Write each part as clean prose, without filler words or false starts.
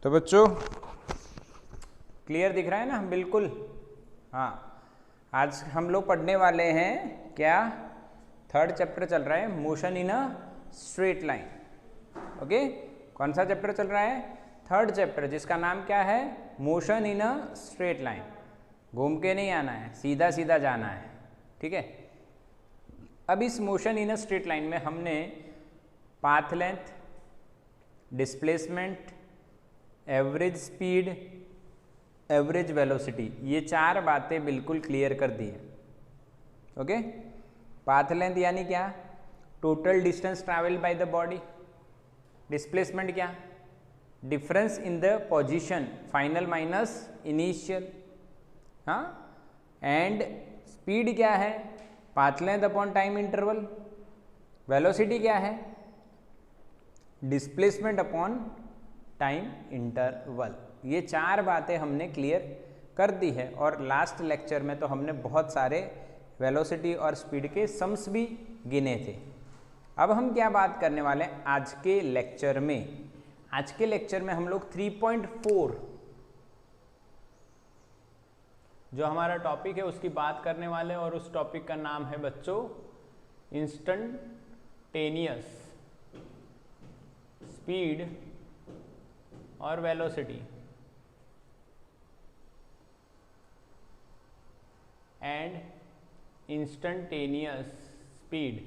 तो बच्चों क्लियर दिख रहा है ना? बिल्कुल। हाँ, आज हम लोग पढ़ने वाले हैं क्या? थर्ड चैप्टर चल रहा है, motion in a straight line. Okay, कौन सा चैप्टर चल रहा है? थर्ड चैप्टर, जिसका नाम क्या है? Motion in a straight line. घूम के नहीं आना है, सीधा सीधा जाना है, ठीक है। अब इस motion in a straight line में हमने path length, displacement, average speed, average velocity, ये चार बातें बिल्कुल क्लियर कर दी है। ओके, पाथ लेंथ यानी क्या? Total distance travel by the body. Displacement क्या? Difference in the position, final minus initial. हाँ, एंड स्पीड क्या है? Path length upon time interval. Velocity क्या है? Displacement upon time interval. ये चार बातें हमने क्लियर कर दी है। और लास्ट लेक्चर में तो हमने बहुत सारे वेलोसिटी और स्पीड के सम्स भी गिने थे। अब हम क्या बात करने वाले हैं आज के लेक्चर में? आज के लेक्चर में हम लोग 3.4 जो हमारा टॉपिक है उसकी बात करने वाले हैं, और उस टॉपिक का नाम है बच्चों इंस्टेंटेनियस स्पीड और वेलोसिटी एंड इंस्टेंटेनियस स्पीड।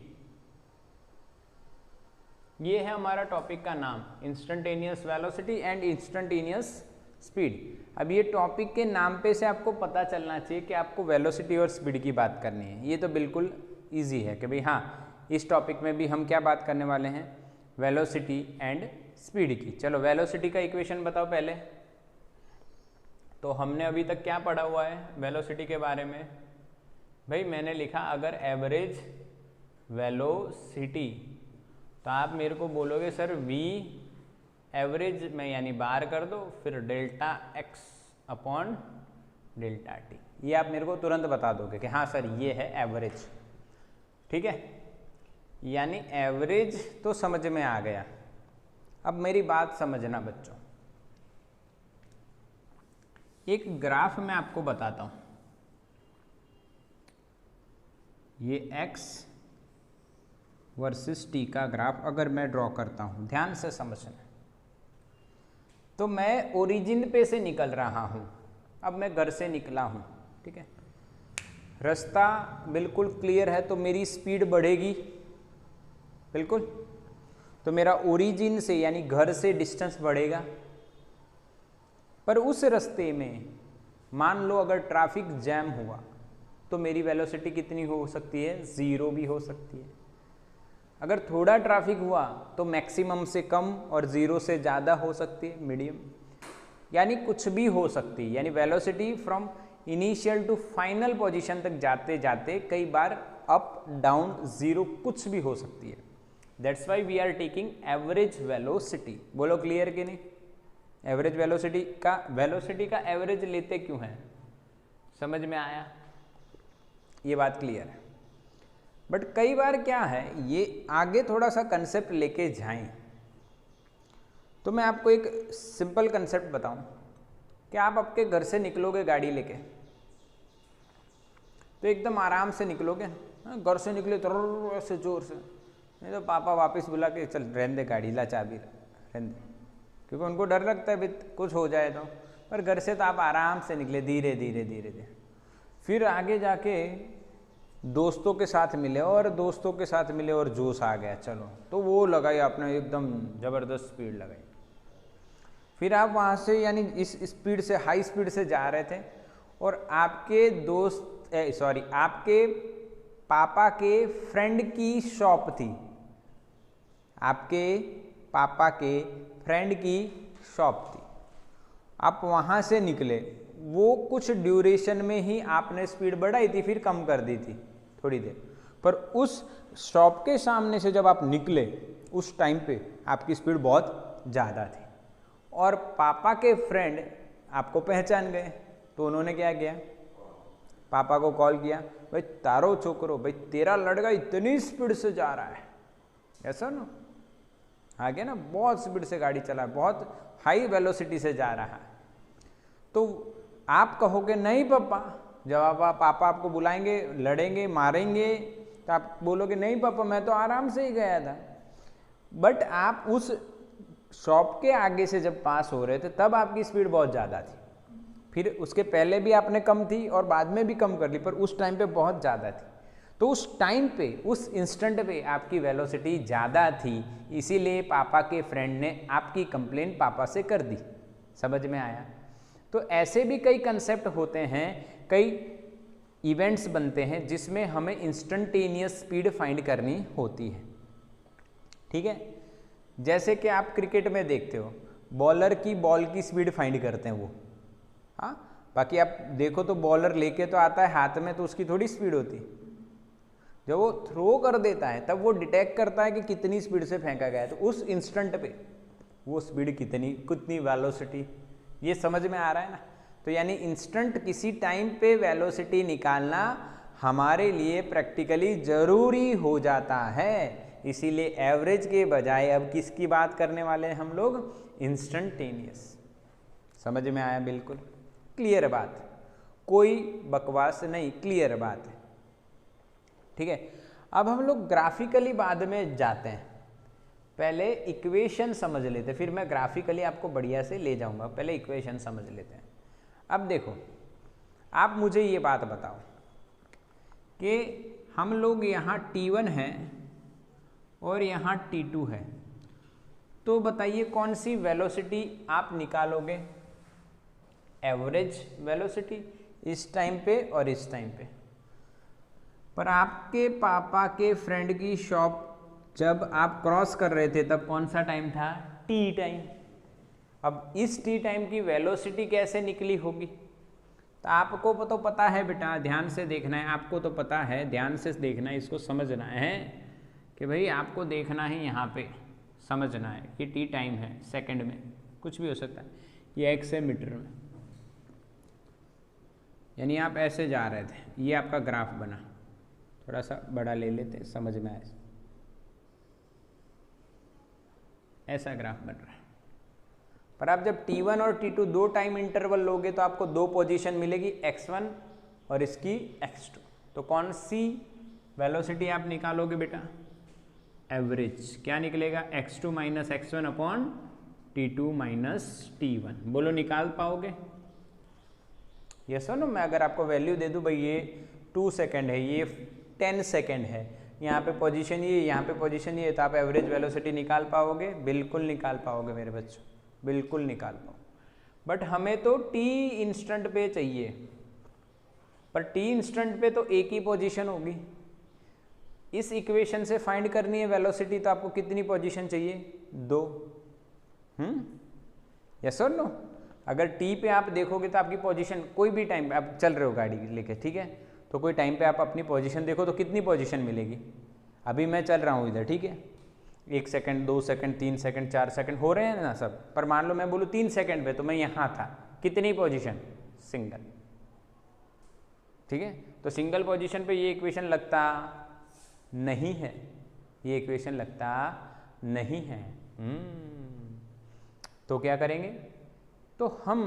ये है हमारा टॉपिक का नाम, instantaneous velocity and instantaneous speed. अब ये टॉपिक के नाम पे से आपको पता चलना चाहिए कि आपको वेलोसिटी और स्पीड की बात करनी है। ये तो बिल्कुल इजी है कि भाई हाँ, इस टॉपिक में भी हम क्या बात करने वाले हैं? वेलोसिटी एंड स्पीड की। चलो वेलोसिटी का इक्वेशन बताओ पहले। तो हमने अभी तक क्या पढ़ा हुआ है वेलोसिटी के बारे में? भाई मैंने लिखा अगर एवरेज वेलोसिटी, तो आप मेरे को बोलोगे सर v एवरेज में यानी बार कर दो, फिर delta x upon delta t। ये आप मेरे को तुरंत बता दोगे कि हाँ सर ये है एवरेज, ठीक है। यानी एवरेज तो समझ में आ गया। अब मेरी बात समझना बच्चों, एक ग्राफ मैं आपको बताता हूं। ये x वर्सेस t का ग्राफ अगर मैं ड्रॉ करता हूं, ध्यान से समझना। तो मैं ओरिजिन पे से निकल रहा हूं। अब मैं घर से निकला हूं, ठीक है। रास्ता बिल्कुल क्लियर है, तो मेरी स्पीड बढ़ेगी बिल्कुल। तो मेरा ओरिजिन से यानी घर से डिस्टेंस बढ़ेगा। पर उस रास्ते में मान लो अगर ट्रैफिक जैम हुआ तो मेरी वेलोसिटी कितनी हो सकती है? 0 भी हो सकती है। अगर थोड़ा ट्रैफिक हुआ तो मैक्सिमम से कम और 0 से ज़्यादा हो सकती है, मीडियम, यानी कुछ भी हो सकती है। यानी velocity from initial to final position तक जाते जाते कई बार अप डाउन 0 कुछ भी हो सकती है। That's why we are taking average velocity. बोलो क्लियर कि नहीं? एवरेज वेलोसिटी का एवरेज लेते क्यों हैं? समझ में आया? ये बात क्लियर है। बट कई बार क्या है, ये आगे थोड़ा सा कंसेप्ट लेके जाएं तो मैं आपको एक सिंपल कंसेप्ट बताऊं कि आप आपके घर से निकलोगे गाड़ी लेके, तो एकदम आराम से निकलोगे। घर से निकले तो ऐसे जोर से, नहीं तो पापा वापस बुला के चल रहने दे गाड़ी, ला चाबी रहने दे, क्योंकि उनको डर लगता है कुछ हो जाए तो। पर घर से तो आप आराम से निकले, धीरे धीरे धीरे धीरे। फिर आगे जाके दोस्तों के साथ मिले और जोश आ गया, चलो तो वो लगाई आपने, एकदम ज़बरदस्त स्पीड लगाई। फिर आप वहाँ से यानी इस स्पीड से, हाई स्पीड से जा रहे थे, और आपके आपके पापा के फ्रेंड की शॉप थी। आपके पापा के फ्रेंड की शॉप थी। आप वहाँ से निकले, वो कुछ ड्यूरेशन में ही आपने स्पीड बढ़ाई थी, फिर कम कर दी थी थोड़ी देर। पर उस शॉप के सामने से जब आप निकले उस टाइम पे आपकी स्पीड बहुत ज़्यादा थी, और पापा के फ्रेंड आपको पहचान गए, तो उन्होंने क्या किया? पापा को कॉल किया, भाई तारो छोकरो, भाई तेरा लड़का इतनी स्पीड से जा रहा है, ऐसा ना? आ गया ना, बहुत स्पीड से गाड़ी चला, बहुत हाई वेलोसिटी से जा रहा है। तो आप कहोगे नहीं पापा, जब पापा आपको बुलाएंगे, लड़ेंगे, मारेंगे, तो आप बोलोगे नहीं पापा मैं तो आराम से ही गया था। बट आप उस शॉप के आगे से जब पास हो रहे थे तब आपकी स्पीड बहुत ज़्यादा थी, फिर उसके पहले भी आपने कम थी और बाद में भी कम कर ली, पर उस टाइम पे बहुत ज़्यादा थी। तो उस टाइम पे, उस इंस्टेंट पे आपकी वेलोसिटी ज़्यादा थी, इसीलिए पापा के फ्रेंड ने आपकी कंप्लेन पापा से कर दी। समझ में आया? तो ऐसे भी कई कंसेप्ट होते हैं, कई इवेंट्स बनते हैं जिसमें हमें इंस्टेंटेनियस स्पीड फाइंड करनी होती है। ठीक है, जैसे कि आप क्रिकेट में देखते हो, बॉलर की बॉल की स्पीड फाइंड करते हैं वो, हाँ, बाकी आप देखो तो बॉलर लेके तो आता है हाथ में, तो उसकी थोड़ी स्पीड होती है। जब वो थ्रो कर देता है तब वो डिटेक्ट करता है कि कितनी स्पीड से फेंका गया है, तो उस इंस्टेंट पे वो स्पीड कितनी वेलोसिटी, ये समझ में आ रहा है ना? तो यानी इंस्टेंट किसी टाइम पे वेलोसिटी निकालना हमारे लिए प्रैक्टिकली ज़रूरी हो जाता है। इसीलिए एवरेज के बजाय अब किसकी बात करने वाले हैं हम लोग? इंस्टेंटेनियस। समझ में आया? बिल्कुल क्लियर बात, कोई बकवास नहीं, क्लियर बात है। ठीक है, अब हम लोग ग्राफिकली बाद में जाते हैं, पहले इक्वेशन समझ लेते, फिर मैं ग्राफिकली आपको बढ़िया से ले जाऊंगा। पहले इक्वेशन समझ लेते हैं। अब देखो, आप मुझे ये बात बताओ कि हम लोग यहाँ T1 है और यहाँ T2 है, तो बताइए कौन सी वेलोसिटी आप निकालोगे? एवरेज वेलोसिटी इस टाइम पे और इस टाइम पे। पर आपके पापा के फ्रेंड की शॉप जब आप क्रॉस कर रहे थे तब कौन सा टाइम था? T time. अब इस टी टाइम की वेलोसिटी कैसे निकली होगी? तो आपको तो पता है बेटा, ध्यान से देखना है, आपको तो पता है, ध्यान से देखना है, इसको समझना है कि भाई आपको देखना है, यहाँ पे समझना है कि टी टाइम है, सेकंड में कुछ भी हो सकता है, ये एक्स है मीटर में। यानी आप ऐसे जा रहे थे, ये आपका ग्राफ बना, थोड़ा सा बड़ा ले लेते, समझ में आए, ऐसा ग्राफ बन रहा है। पर आप जब T1 और T2 दो टाइम इंटरवल लोगे तो आपको दो पोजीशन मिलेगी, x1 और इसकी x2। तो कौन सी वेलोसिटी आप निकालोगे बेटा? एवरेज। क्या निकलेगा? x2 minus x1 upon T2 minus T1। बोलो निकाल पाओगे? यस और नो? मैं अगर आपको वैल्यू दे दूं, भाई ये 2 सेकेंड है, ये 10 सेकेंड है, यहाँ पे पोजीशन ये, यहाँ पे पोजीशन ये, तो आप एवरेज वेलोसिटी निकाल पाओगे? बिल्कुल निकाल पाओगे मेरे बच्चों, बिल्कुल निकाल पाओ। बट हमें तो t इंस्टेंट पे चाहिए, पर t इंस्टेंट पे तो एक ही पोजीशन होगी। इस इक्वेशन से फाइंड करनी है वेलोसिटी, तो आपको कितनी पोजीशन चाहिए? 2। यस और नो? अगर t पे आप देखोगे तो आपकी पोजीशन कोई भी टाइम पे आप चल रहे हो गाड़ी लेके, ठीक है, तो कोई टाइम पे आप अपनी पोजीशन देखो तो कितनी पोजीशन मिलेगी? अभी मैं चल रहा हूँ इधर, ठीक है, 1 सेकंड, 2 सेकंड, 3 सेकंड, 4 सेकंड हो रहे हैं ना सब, पर मान लो मैं बोलूँ 3 सेकंड पे, तो मैं यहाँ था, कितनी पोजीशन? सिंगल। ठीक है, तो सिंगल पोजीशन पे ये इक्वेशन लगता नहीं है, ये इक्वेशन लगता नहीं है। तो क्या करेंगे? तो हम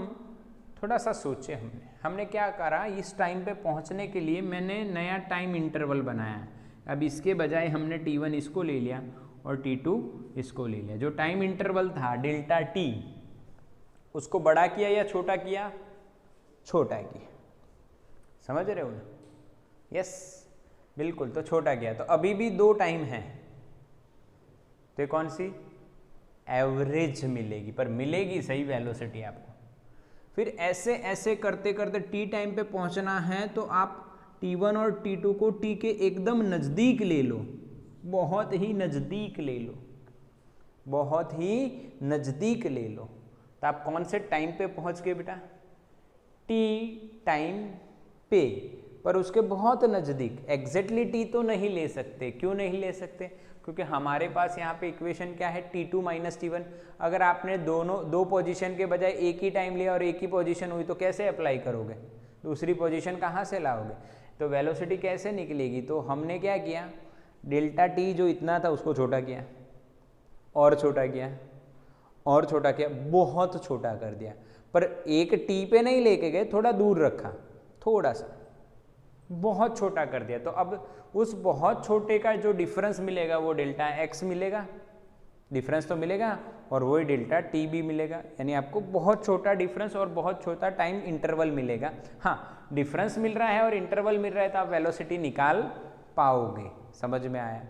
थोड़ा सा सोचे, हमने क्या करा, इस टाइम पे पहुंचने के लिए मैंने नया टाइम इंटरवल बनाया। अब इसके बजाय हमने T1 इसको ले लिया और T2 इसको ले लिया। जो टाइम इंटरवल था डेल्टा T, उसको बड़ा किया या छोटा किया? छोटा किया। समझ रहे हो ना? यस, बिल्कुल, तो छोटा किया। तो अभी भी 2 टाइम है, तो कौन सी? एवरेज मिलेगी, पर मिलेगी सही वेलोसिटी आपको। फिर ऐसे ऐसे करते करते टी टाइम पे पहुंचना है, तो आप T1 और T2 को T के एकदम नज़दीक ले लो, बहुत ही नज़दीक ले लो, बहुत ही नज़दीक ले लो। तो आप कौन से टाइम पे पहुंच गए बेटा? T टाइम पे, पर उसके बहुत नज़दीक। एग्जैक्टली T तो नहीं ले सकते। क्यों नहीं ले सकते? क्योंकि हमारे पास यहाँ पे इक्वेशन क्या है? T2 minus T1। अगर आपने दो पोजीशन के बजाय एक ही टाइम लिया और एक ही पोजीशन हुई, तो कैसे अप्लाई करोगे? दूसरी पोजीशन कहाँ से लाओगे? तो वेलोसिटी कैसे निकलेगी? तो हमने क्या किया, डेल्टा T जो इतना था उसको छोटा किया, और छोटा किया, और छोटा किया, बहुत छोटा कर दिया, पर एक टी पे नहीं लेके गए, थोड़ा दूर रखा, थोड़ा सा बहुत छोटा कर दिया। तो अब उस बहुत छोटे का जो डिफरेंस मिलेगा वो डेल्टा एक्स मिलेगा, डिफरेंस तो मिलेगा, और वही डेल्टा टी भी मिलेगा। यानी आपको बहुत छोटा डिफरेंस और बहुत छोटा टाइम इंटरवल मिलेगा। हाँ, डिफरेंस मिल रहा है और इंटरवल मिल रहा है तो आप वेलोसिटी निकाल पाओगे। समझ में आया?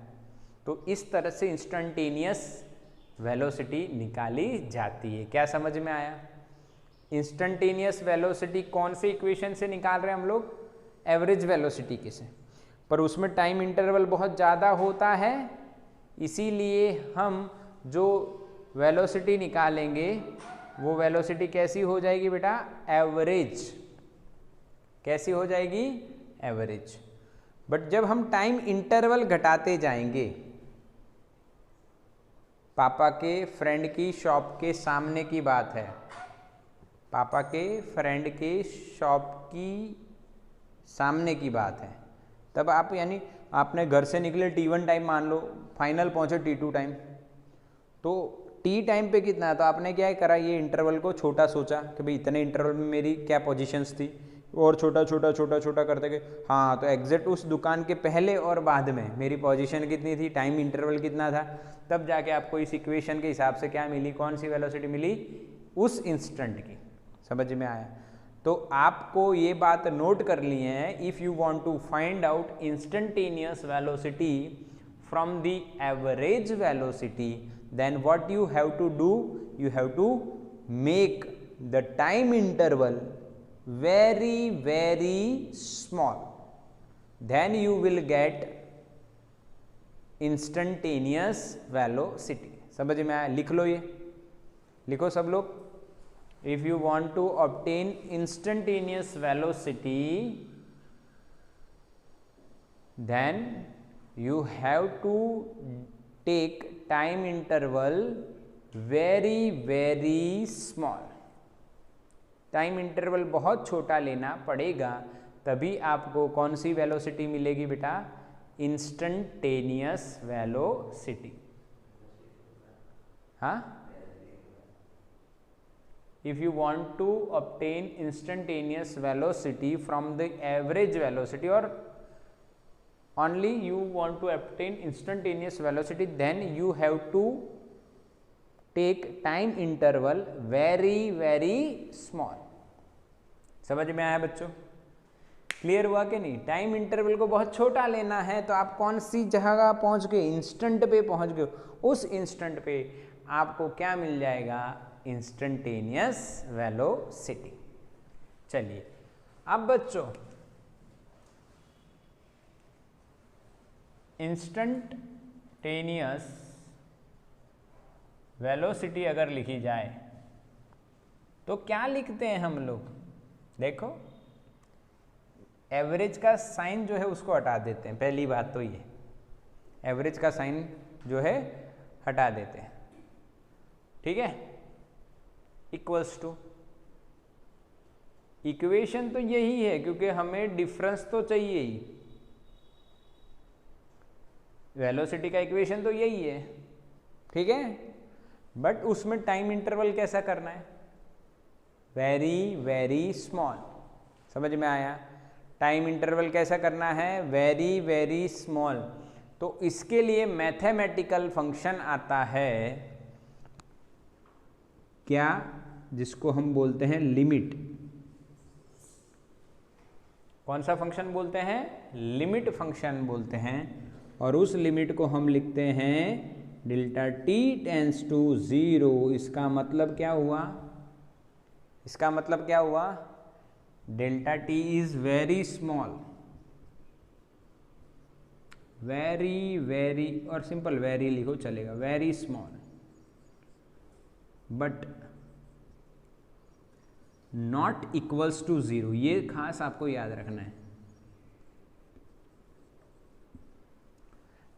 तो इस तरह से इंस्टेंटेनियस वेलोसिटी निकाली जाती है। क्या समझ में आया? इंस्टेंटेनियस वेलोसिटी कौन से इक्वेशन से निकाल रहे हैं हम लोग? एवरेज वेलोसिटी के से, पर उसमें टाइम इंटरवल बहुत ज़्यादा होता है, इसीलिए हम जो वेलोसिटी निकालेंगे वो वेलोसिटी कैसी हो जाएगी बेटा? एवरेज। कैसी हो जाएगी? एवरेज। बट जब हम टाइम इंटरवल घटाते जाएंगे, पापा के फ्रेंड की शॉप के सामने की बात है, पापा के फ्रेंड के शॉप की सामने की बात है, तब आप यानी आपने घर से निकले T1 टाइम मान लो, फाइनल पहुंचे T2 टाइम, तो T टाइम पे कितना है? तो आपने क्या करा, ये इंटरवल को छोटा सोचा कि भाई इतने इंटरवल में मेरी क्या पोजीशंस थी, और छोटा छोटा छोटा छोटा करते गए। हाँ, तो एग्जैक्ट उस दुकान के पहले और बाद में मेरी पोजीशन कितनी थी, टाइम इंटरवल कितना था, तब जाके आपको इस इक्वेशन के हिसाब से क्या मिली, कौन सी वेलोसिटी मिली? उस इंस्टेंट की। समझ में आया? तो आपको ये बात नोट कर ली है, if you want to find out instantaneous velocity from the average velocity, then what you have to do, you have to make the time interval very very small, then you will get instantaneous velocity। समझ में आया? लिख लो, ये लिखो सब लोग। if you want to obtain instantaneous velocity, then you have to take time interval very very small। Time interval बहुत छोटा लेना पड़ेगा, तभी आपको कौन सी वेलोसिटी मिलेगी बेटा? Instantaneous velocity. हाँ, if you want to obtain instantaneous velocity from the average velocity, or only you want to obtain instantaneous velocity, then you have to take time interval very very small। समझ में आया बच्चों? Clear हुआ कि नहीं? Time interval को बहुत छोटा लेना है, तो आप कौन सी जगह पहुंच गए? इंस्टेंट पे पहुंच गए। उस इंस्टेंट पे आपको क्या मिल जाएगा? Instantaneous velocity. चलिए, अब बच्चों इंस्टेंटेनियस वेलोसिटी अगर लिखी जाए तो क्या लिखते हैं हम लोग? देखो, एवरेज का साइन जो है उसको हटा देते हैं। पहली बात तो ये, एवरेज का साइन जो है हटा देते हैं, ठीक है? इक्वल्स टू, इक्वेशन तो यही है क्योंकि हमें डिफरेंस तो चाहिए ही, वेलोसिटी का इक्वेशन तो यही है, ठीक है? बट उसमें टाइम इंटरवल कैसा करना है? Very very small. समझ में आया? टाइम इंटरवल कैसा करना है? Very very small. तो इसके लिए मैथमेटिकल फंक्शन आता है क्या, जिसको हम बोलते हैं लिमिट। कौन सा फंक्शन बोलते हैं? लिमिट फंक्शन बोलते हैं। और उस लिमिट को हम लिखते हैं डेल्टा टी टेंस टू 0। इसका मतलब क्या हुआ? इसका मतलब क्या हुआ? Delta t is very small, very very, और सिंपल वेरी लिखो चलेगा, very small, but not equals to 0। ये खास आपको याद रखना है।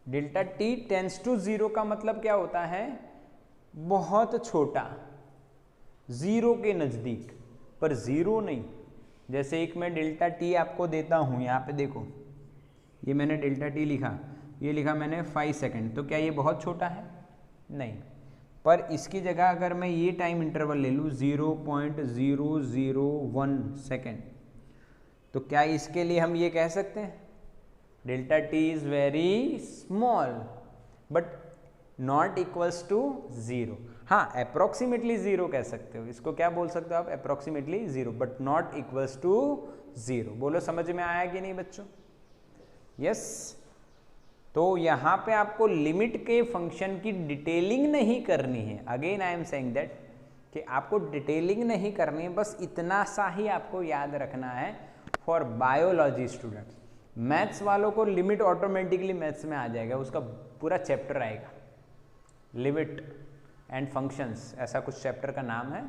डेल्टा टी टेंस टू 0 का मतलब क्या होता है? बहुत छोटा, 0 के नज़दीक, पर 0 नहीं। जैसे एक मैं डेल्टा टी आपको देता हूँ, यहाँ पे देखो, ये मैंने डेल्टा टी लिखा, ये लिखा मैंने 5 सेकेंड, तो क्या ये बहुत छोटा है? नहीं। पर इसकी जगह अगर मैं ये टाइम इंटरवल ले लूँ 0.001 सेकेंड, तो क्या इसके लिए हम ये कह सकते हैं delta t is very small but not equals to 0? हाँ, अप्रोक्सीमेटली 0 कह सकते हो, इसको क्या बोल सकते हो आप, approximately 0 but not equals to 0। बोलो समझ में आया कि नहीं बच्चों? यस। तो यहाँ पे आपको लिमिट के फंक्शन की डिटेलिंग नहीं करनी है। Again I am saying that कि आपको डिटेलिंग नहीं करनी है, बस इतना सा ही आपको याद रखना है फॉर बायोलॉजी स्टूडेंट्स। मैथ्स वालों को लिमिट ऑटोमेटिकली मैथ्स में आ जाएगा, उसका पूरा चैप्टर आएगा, लिमिट एंड फंक्शंस ऐसा कुछ चैप्टर का नाम है,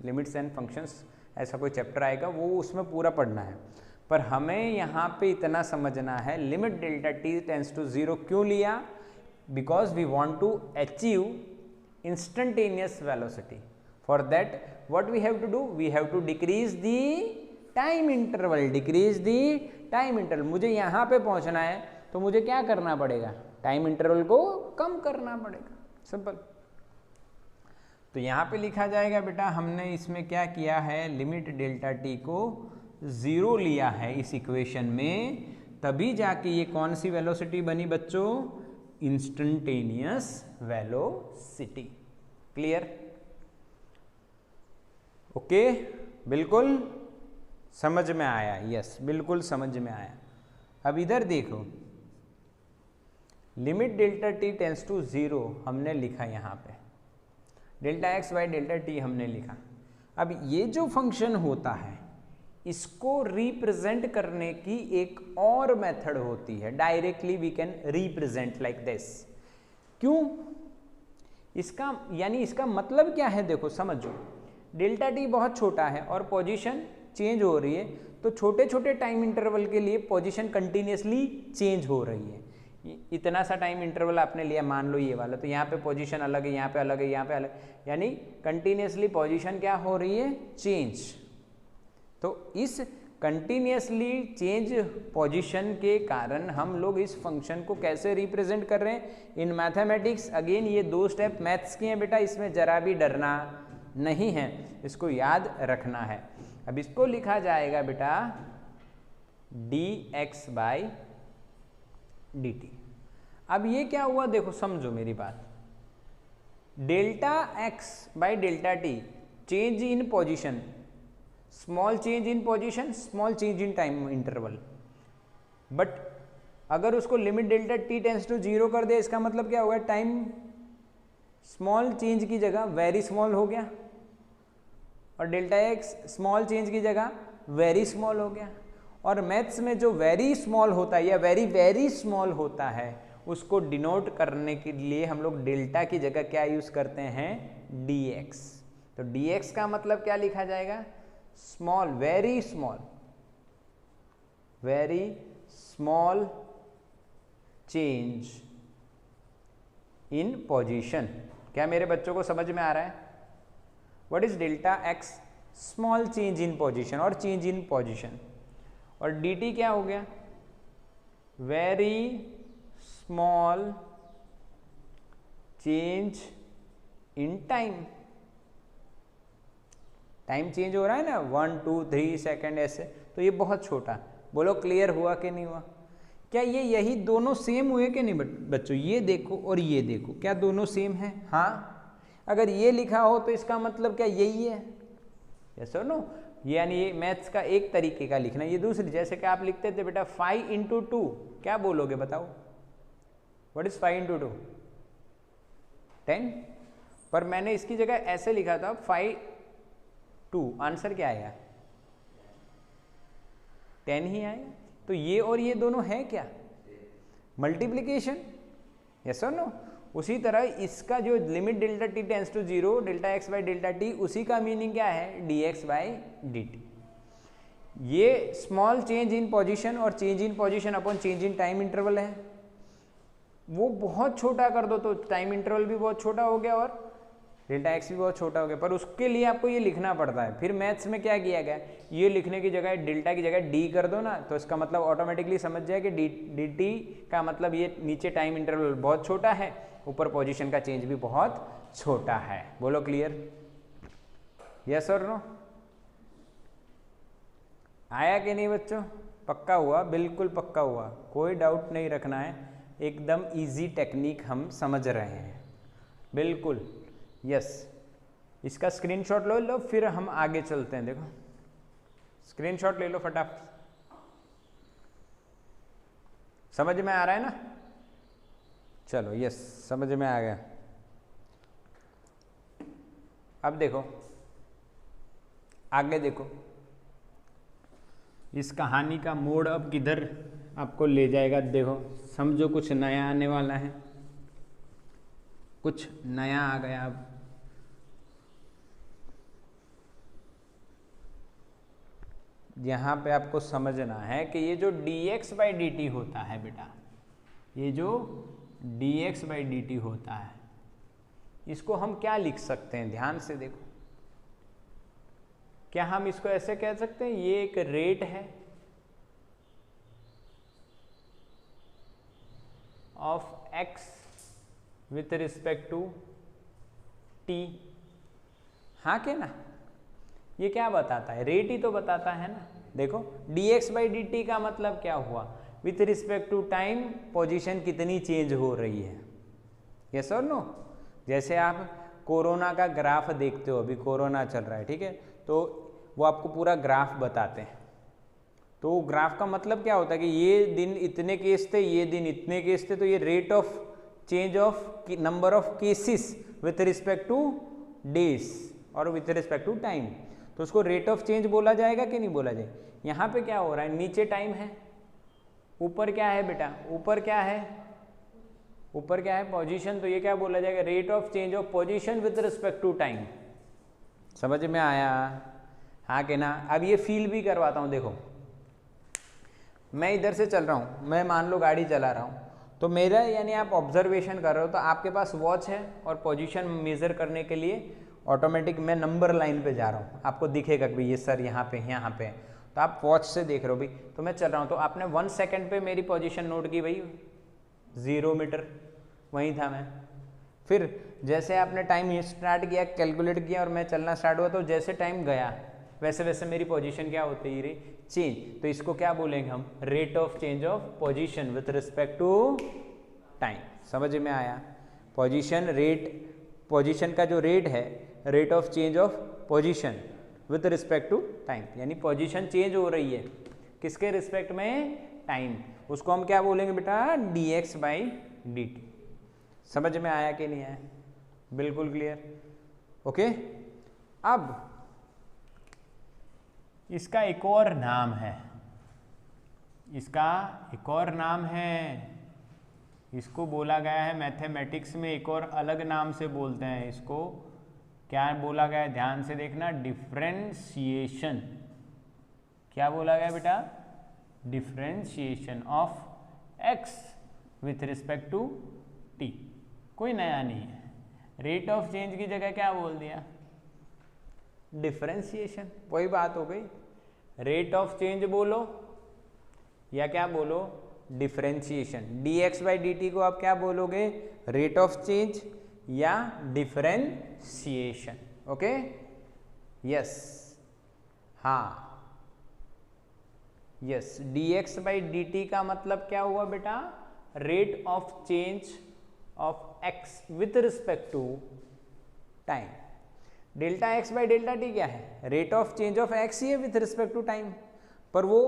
लिमिट्स एंड फंक्शंस ऐसा कोई चैप्टर आएगा, वो उसमें पूरा पढ़ना है। पर हमें यहाँ पे इतना समझना है limit delta t tends to 0 क्यों लिया, because we want to achieve instantaneous velocity. For that what we have to do, we have to decrease the time interval, decrease the time interval. मुझे यहाँ पे पहुँचना है तो मुझे क्या करना पड़ेगा, टाइम इंटरवल को कम करना पड़ेगा, सिंपल। तो यहाँ पे लिखा जाएगा बेटा हमने इसमें क्या किया है, लिमिट डेल्टा टी को 0 लिया है इस इक्वेशन में, तभी जाके ये कौन सी वेलोसिटी बनी बच्चों, इंस्टेंटेनियस वेलोसिटी। क्लियर? ओके, बिल्कुल समझ में आया? यस, बिल्कुल समझ में आया। अब इधर देखो, limit delta t tends to 0 हमने लिखा, यहाँ पे delta x by delta t हमने लिखा। अब ये जो फंक्शन होता है इसको रिप्रेजेंट करने की एक और मेथड होती है, directly we can represent like this. क्यों? इसका यानी इसका मतलब क्या है, देखो समझो, डेल्टा टी बहुत छोटा है और पोजीशन चेंज हो रही है, तो छोटे छोटे टाइम इंटरवल के लिए पोजीशन कंटिन्यूसली चेंज हो रही है। इतना सा टाइम इंटरवल आपने लिया, मान लो ये वाला, तो यहाँ पे पोजीशन अलग है, यहाँ पे अलग है, यहाँ पे अलग, यानी कंटिन्यूसली पोजीशन क्या हो रही है, चेंज। तो इस कंटिन्यूसली चेंज पोजीशन के कारण हम लोग इस फंक्शन को कैसे रिप्रेजेंट कर रहे हैं इन मैथमेटिक्स। अगेन ये 2 स्टेप मैथ्स की हैं बेटा, इसमें जरा भी डरना नहीं है, इसको याद रखना है। अब इसको लिखा जाएगा बेटा dx बाई dt। अब ये क्या हुआ, देखो समझो मेरी बात, delta x by delta t change in position, small change in position, small change in time interval, but अगर उसको limit delta t tends to 0 कर दे, इसका मतलब क्या होगा, टाइम स्मॉल चेंज की जगह वेरी स्मॉल हो गया, और डेल्टा एक्स स्मॉल चेंज की जगह वेरी स्मॉल हो गया। और मैथ्स में जो वेरी स्मॉल होता है या वेरी वेरी स्मॉल होता है, उसको डिनोट करने के लिए हम लोग डेल्टा की जगह क्या यूज करते हैं, dx। तो dx का मतलब क्या लिखा जाएगा, small, very small change in position. क्या मेरे बच्चों को समझ में आ रहा है? What is delta x, small change in position और चेंज इन पोजीशन, और dt क्या हो गया, very small change in time. Time change हो रहा है ना, 1 2 3 सेकेंड ऐसे, तो ये बहुत छोटा। बोलो क्लियर हुआ कि नहीं हुआ? क्या ये यही दोनों सेम हुए कि नहीं बच्चों? ये देखो और ये देखो, क्या दोनों सेम है? हाँ, अगर ये लिखा हो तो इसका मतलब क्या यही है, यस और नो? यानी ये मैथ्स का एक तरीके का लिखना, ये दूसरी, जैसे कि आप लिखते थे बेटा 5 इंटू 2, क्या बोलोगे बताओ, व्हाट इज 5 इंटू 2? 10। पर मैंने इसकी जगह ऐसे लिखा था 5 2, आंसर क्या आएगा, 10 ही आएगा। तो ये और ये दोनों है क्या, मल्टीप्लीकेशन, यस और नो? उसी तरह इसका जो limit delta t tends to 0, delta x by delta t, उसी का मीनिंग क्या है, dx बाई dt। ये स्मॉल चेंज इन पोजीशन और change in position upon change in time interval है, वो बहुत छोटा कर दो तो टाइम इंटरवल भी बहुत छोटा हो गया और डेल्टा एक्स भी बहुत छोटा हो गया। पर उसके लिए आपको ये लिखना पड़ता है। फिर मैथ्स में क्या किया गया, ये लिखने की जगह डेल्टा की जगह डी कर दो ना, तो इसका मतलब ऑटोमेटिकली समझ जाए कि dt का मतलब ये नीचे टाइम इंटरवल बहुत छोटा है, ऊपर पोजीशन का चेंज भी बहुत छोटा है। बोलो क्लियर, यस और नो? आया कि नहीं बच्चों? पक्का हुआ? बिल्कुल पक्का हुआ, कोई डाउट नहीं रखना है, एकदम इजी टेक्निक हम समझ रहे हैं, बिल्कुल यस। इसका स्क्रीनशॉट लो लो, फिर हम आगे चलते हैं। देखो स्क्रीनशॉट ले लो फटाफट, समझ में आ रहा है ना? चलो यस, समझ में आ गया। अब देखो आगे, देखो इस कहानी का मोड़ अब किधर आपको ले जाएगा। देखो समझो, कुछ नया आने वाला है, कुछ नया आ गया। अब यहाँ पे आपको समझना है कि ये जो dx बाई dt होता है बेटा, ये जो dx बाई dt होता है, इसको हम क्या लिख सकते हैं? ध्यान से देखो, क्या हम इसको ऐसे कह सकते हैं, ये एक रेट है of x with respect to t? हाँ के ना? ये क्या बताता है? रेट ही तो बताता है ना। देखो dx बाई dt का मतलब क्या हुआ? With respect to time position कितनी चेंज हो रही है, यस और नो? जैसे आप कोरोना का ग्राफ देखते हो, अभी कोरोना चल रहा है, ठीक है, तो वो आपको पूरा ग्राफ बताते हैं। तो ग्राफ का मतलब क्या होता है कि ये दिन इतने केस थे, ये दिन इतने केस थे, तो ये rate of change of number of cases with respect two days और विथ रिस्पेक्ट टू टाइम, तो उसको रेट ऑफ चेंज बोला जाएगा कि नहीं बोला जाएगा? यहाँ पे क्या हो रहा है, नीचे टाइम है, ऊपर क्या है बेटा? ऊपर क्या है? ऊपर क्या है? पोजीशन, तो ये क्या बोला जाएगा? Rate of change of position with respect to time. समझ में आया? हाँ कि ना? अब ये फील भी करवाता हूँ। देखो मैं इधर से चल रहा हूँ, मैं मान लो गाड़ी चला रहा हूँ, तो मेरा यानी आप ऑब्जर्वेशन कर रहे हो, तो आपके पास वॉच है और पोजीशन मेजर करने के लिए ऑटोमेटिक मैं नंबर लाइन पे जा रहा हूँ, आपको दिखेगा कि ये सर यहाँ पे यहाँ पे, तो आप वॉच से देख रहे हो भाई, तो मैं चल रहा हूँ, तो आपने 1 सेकंड पे मेरी पोजीशन नोट की भाई, 0 मीटर वहीं था मैं। फिर जैसे आपने टाइम स्टार्ट किया, कैलकुलेट किया और मैं चलना स्टार्ट हुआ, तो जैसे टाइम गया वैसे वैसे मेरी पोजीशन क्या होती ही रही, चेंज। तो इसको क्या बोलेंगे हम? Rate of change of position with respect to time. समझ में आया? पोजीशन रेट, पोजीशन का जो रेट है, rate of change of position with respect to time, यानी पोजीशन चेंज हो रही है किसके रिस्पेक्ट में? टाइम। उसको हम क्या बोलेंगे बेटा? dx by dt। समझ में आया कि नहीं आया? बिल्कुल क्लियर, ओके। अब इसका एक और नाम है, इसका एक और नाम है, इसको बोला गया है मैथमेटिक्स में एक और अलग नाम से बोलते हैं। इसको क्या बोला गया है? ध्यान से देखना, डिफरेंशिएशन। क्या बोला गया बेटा? Differentiation of x with respect to t। कोई नया नहीं है। रेट ऑफ चेंज की जगह क्या बोल दिया? डिफरेंशिएशन। वही बात हो गई, रेट ऑफ चेंज बोलो या क्या बोलो? डिफरेंशिएशन। dx बाई dt को आप क्या बोलोगे? रेट ऑफ चेंज या डिफरेंशिएशन। ओके, यस, हाँ यस। dx बाई dt का मतलब क्या हुआ बेटा? Rate of change of x with respect to time. Delta x by delta t क्या है? Rate of change of x ही है विथ रिस्पेक्ट टू टाइम, पर वो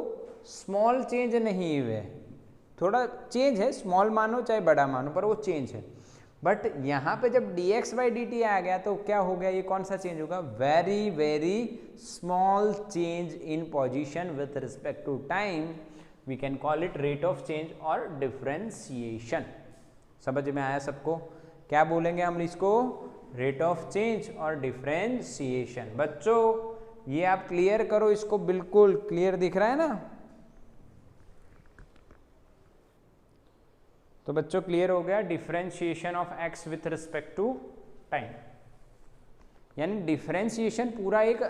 स्मॉल चेंज नहीं हुए, थोड़ा चेंज है, स्मॉल मानो चाहे बड़ा मानो, पर वो चेंज है। बट यहाँ पे जब dx बाई dt आ गया तो क्या हो गया? ये कौन सा चेंज होगा? Very very small change in position with respect to time, we can call it rate of change और डिफरेंशिएशन। समझ में आया सबको? क्या बोलेंगे हम इसको? रेट ऑफ चेंज और डिफरेंशिएशन। बच्चों ये आप क्लियर करो इसको, बिल्कुल क्लियर दिख रहा है ना? तो बच्चों क्लियर हो गया, differentiation of x with respect to time. यानी डिफरेंशिएशन पूरा एक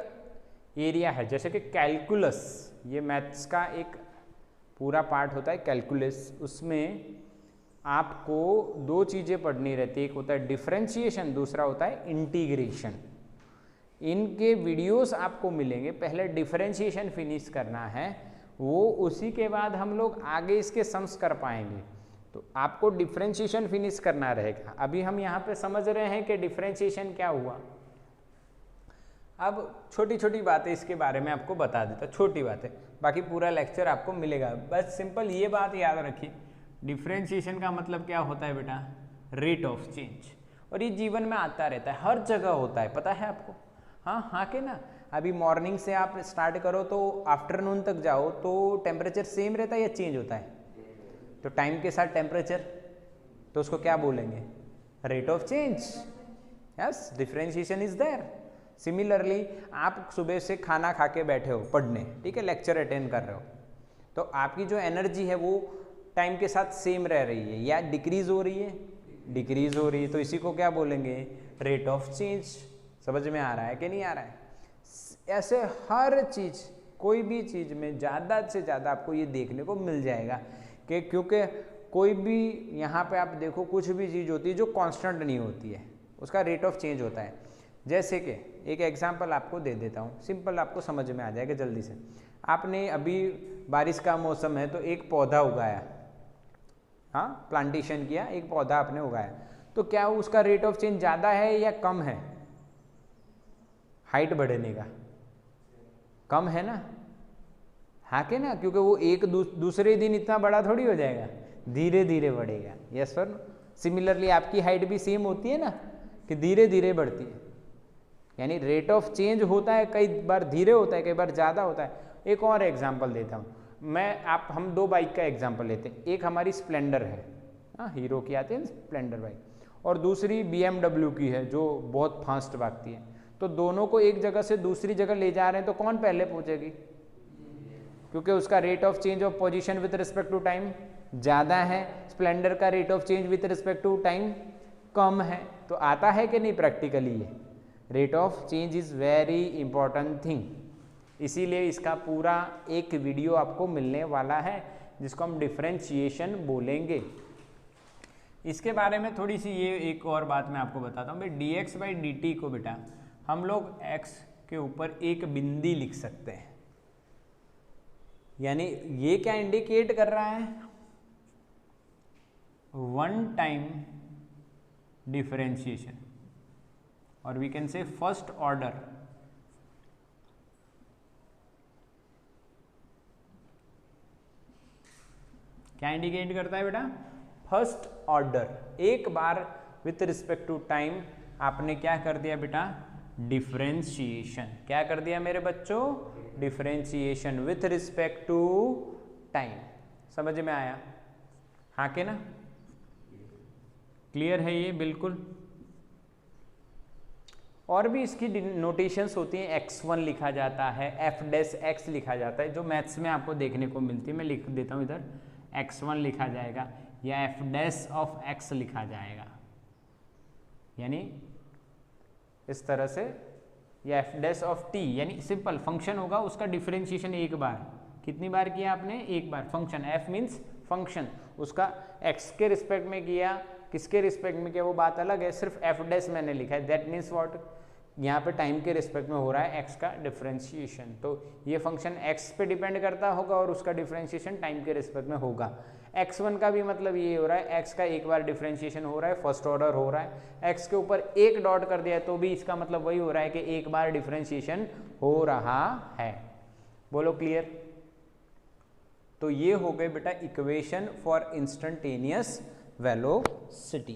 एरिया है, जैसे कि कैलकुलस, ये मैथ्स का एक पूरा पार्ट होता है कैलकुलस, उसमें आपको दो चीज़ें पढ़नी रहती है, एक होता है डिफरेंशिएशन, दूसरा होता है इंटीग्रेशन। इनके वीडियोस आपको मिलेंगे, पहले डिफरेंशिएशन फिनिश करना है, वो उसी के बाद हम लोग आगे इसके सम्स कर पाएंगे। तो आपको डिफरेंशिएशन फिनिश करना रहेगा। अभी हम यहाँ पे समझ रहे हैं कि डिफरेंशिएशन क्या हुआ। अब छोटी छोटी बातें इसके बारे में आपको बता देता, छोटी बातें, बाकी पूरा लेक्चर आपको मिलेगा। बस सिंपल ये बात याद रखिए, डिफरेंशिएशन का मतलब क्या होता है बेटा, रेट ऑफ चेंज। और ये जीवन में आता रहता है, हर जगह होता है, पता है आपको। हाँ के ना, अभी मॉर्निंग से आप स्टार्ट करो तो आफ्टरनून तक जाओ तो टेम्परेचर सेम रहता है या चेंज होता है? तो टाइम के साथ टेम्परेचर, तो उसको क्या बोलेंगे, rate of change. Yes, differentiation is there. Similarly आप सुबह से खाना खा के बैठे हो पढ़ने, ठीक है, लेक्चर अटेंड कर रहे हो, तो आपकी जो एनर्जी है वो टाइम के साथ सेम रह रही है या डिक्रीज हो रही है? डिक्रीज हो रही है, तो इसी को क्या बोलेंगे, रेट ऑफ चेंज। समझ में आ रहा है कि नहीं आ रहा है? ऐसे हर चीज़, कोई भी चीज़ में ज़्यादा से ज़्यादा आपको ये देखने को मिल जाएगा कि क्योंकि कोई भी यहाँ पे आप देखो, कुछ भी चीज़ होती है जो कांस्टेंट नहीं होती है, उसका रेट ऑफ चेंज होता है। जैसे कि एक एग्जांपल आपको दे देता हूँ, सिंपल आपको समझ में आ जाएगा जल्दी से। आपने अभी बारिश का मौसम है तो एक पौधा उगाया, हाँ, प्लांटेशन किया, एक पौधा आपने उगाया, तो क्या उसका रेट ऑफ चेंज ज़्यादा है या कम है? हाइट बढ़ने का कम है ना, हाँ के ना, क्योंकि वो एक दूसरे दिन इतना बड़ा थोड़ी हो जाएगा, धीरे धीरे बढ़ेगा। यस सर, सिमिलरली आपकी हाइट भी सेम होती है ना, कि धीरे धीरे बढ़ती है, यानी रेट ऑफ चेंज होता है, कई बार धीरे होता है, कई बार ज़्यादा होता है। एक और एग्जांपल देता हूँ मैं, हम दो बाइक का एग्जांपल लेते हैं। एक हमारी स्प्लेंडर है, हाँ, हीरो की आती है स्प्लेंडर बाइक, और दूसरी BMW की है जो बहुत फास्ट भागती है। तो दोनों को एक जगह से दूसरी जगह ले जा रहे हैं, तो कौन पहले पहुंचेगी? क्योंकि उसका rate of change of position with respect to time ज़्यादा है, स्प्लेंडर का rate of change with respect to time कम है। तो आता है कि नहीं प्रैक्टिकली, ये rate of change is very important thing. इसीलिए इसका पूरा एक वीडियो आपको मिलने वाला है जिसको हम डिफरेंशिएशन बोलेंगे। इसके बारे में थोड़ी सी ये एक और बात मैं आपको बताता हूँ भाई, dx/dt को बेटा हम लोग x के ऊपर एक बिंदी लिख सकते हैं, यानी ये क्या इंडिकेट कर रहा है, वन टाइम डिफरेंशिएशन, और we can say first order. क्या इंडिकेट करता है बेटा, फर्स्ट ऑर्डर। एक बार विथ रिस्पेक्ट टू टाइम आपने क्या कर दिया बेटा, डिफरेंशिएशन। क्या कर दिया मेरे बच्चों, differentiation with respect to time. समझ में आया, हाँ के ना, क्लियर है ये बिल्कुल। और भी इसकी नोटेशंस होती हैं, x1 लिखा जाता है, f' लिखा जाता है, जो मैथ्स में आपको देखने को मिलती है। मैं लिख देता हूँ इधर, x1 लिखा जाएगा या f' ऑफ x लिखा जाएगा, यानी इस तरह से, या f' ऑफ t, यानी सिंपल फंक्शन होगा, उसका डिफरेंशिएशन एक बार, कितनी बार किया आपने, एक बार। फंक्शन f मीन्स फंक्शन, उसका x के रिस्पेक्ट में किया, किसके रिस्पेक्ट में किया वो बात अलग है, सिर्फ f' मैंने लिखा है, दैट मीन्स व्हाट, यहाँ पे टाइम के रिस्पेक्ट में हो रहा है x का डिफरेंशिएशन। तो ये फंक्शन x पे डिपेंड करता होगा और उसका डिफरेंशिएशन टाइम के रिस्पेक्ट में होगा। x1 का भी मतलब ये हो रहा है, x का एक बार डिफरेंशिएशन हो रहा है, फर्स्ट ऑर्डर हो रहा है, x के ऊपर एक डॉट कर दिया तो भी इसका मतलब वही हो रहा है कि एक बार डिफरेंशिएशन हो रहा है। बोलो क्लियर। तो ये हो गए बेटा इक्वेशन फॉर इंस्टेंटेनियस वेलोसिटी।